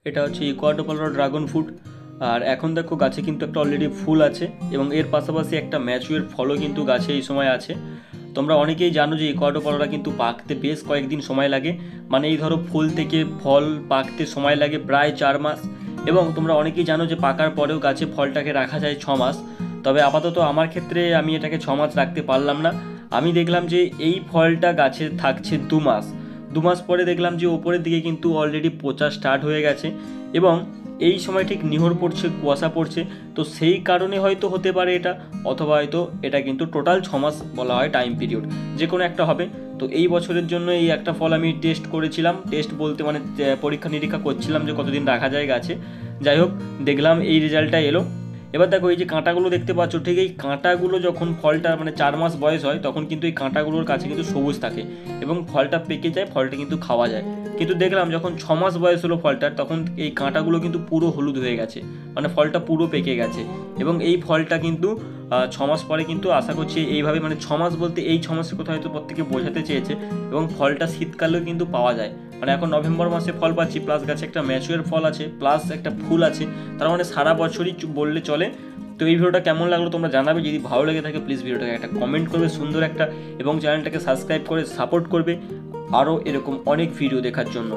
এটা হচ্ছে ইকুয়াডোপালরা dragon fruit. আর এখন দেখো গাছে কিন্তু একটা অলরেডি ফুল আছে এবং এর পাশাপাশি একটা ম্যাচুয়ার ফলও কিন্তু গাছে এই সময় আছে। তোমরা অনেকেই জানো যে ইকুয়াডোপালরা কিন্তু পাকতে বেশ কয়েকদিন সময় লাগে, মানে এই ধরো ফুল থেকে ফল পাকতে সময় লাগে প্রায় 4 মাস। এবং তোমরা অনেকেই জানো যে পাকার পরেও গাছে ফলটাকে রাখা যায় 6 মাস। তবে আপাতত আমার ক্ষেত্রে আমি এটাকে 6 মাস রাখতে পারলাম না। আমি দেখলাম যে এই ফলটা গাছে থাকছে 2 মাস। 2 মাস পরে দেখলাম যে ওপরের দিকে কিন্তু অলরেডি পচা স্টার্ট হয়ে গেছে এবং এই সময় ঠিক নিহর পড়ছে, কুয়াশা পড়ছে। তো সেই কারণে হয়তো হতে পারে এটা, অথবা হয়তো এটা কিন্তু টোটাল 6 মাস বলা হয় টাইম পিরিয়ড, যে কোনো একটা হবে। তো এই বছরের জন্য এই একটা ফল আমি টেস্ট করেছিলাম, টেস্ট বলতে মানে পরীক্ষা নিরীক্ষা করছিলাম যে কতদিন রাখা যায় গাছে। যাই হোক, দেখলাম এই রেজাল্টটা এলো। এবার দেখো এই যে কাঁটাগুলো দেখতে পাচ্ছ, ঠিক এই কাঁটাগুলো যখন ফলটা মানে 4 মাস বয়স হয় তখন কিন্তু এই কাঁটাগুলোর কাছে কিন্তু সবুজ থাকে এবং ফলটা পেকে যায়, ফলটা কিন্তু খাওয়া যায়। কিন্তু দেখলাম যখন 6 মাস বয়স হলো ফলটার, তখন এই কাঁটাগুলো কিন্তু পুরো হলুদ হয়ে গেছে, মানে ফলটা পুরো পেকে গেছে। এবং এই ফলটা কিন্তু 6 মাস পরে কিন্তু আশা করছি এইভাবে, মানে 6 মাস বলতে এই 6 মাসের কথা হয়তো প্রত্যেকে বোঝাতে চেয়েছে। এবং ফলটা শীতকালেও কিন্তু পাওয়া যায়, মানে এখন নভেম্বর মাসে ফল পাচ্ছি, প্লাস গাছে একটা ম্যাচুয়ার ফল আছে, প্লাস একটা ফুল আছে, তার মানে সারা বছরই বললে চলে। তো এই ভিডিওটা কেমন লাগলো তোমরা জানাবে, যদি ভালো লেগে থাকে প্লিজ ভিডিওটাকে একটা কমেন্ট করবে সুন্দর একটা, এবং চ্যানেলটাকে সাবস্ক্রাইব করে সাপোর্ট করবে আরও এরকম অনেক ভিডিও দেখার জন্য।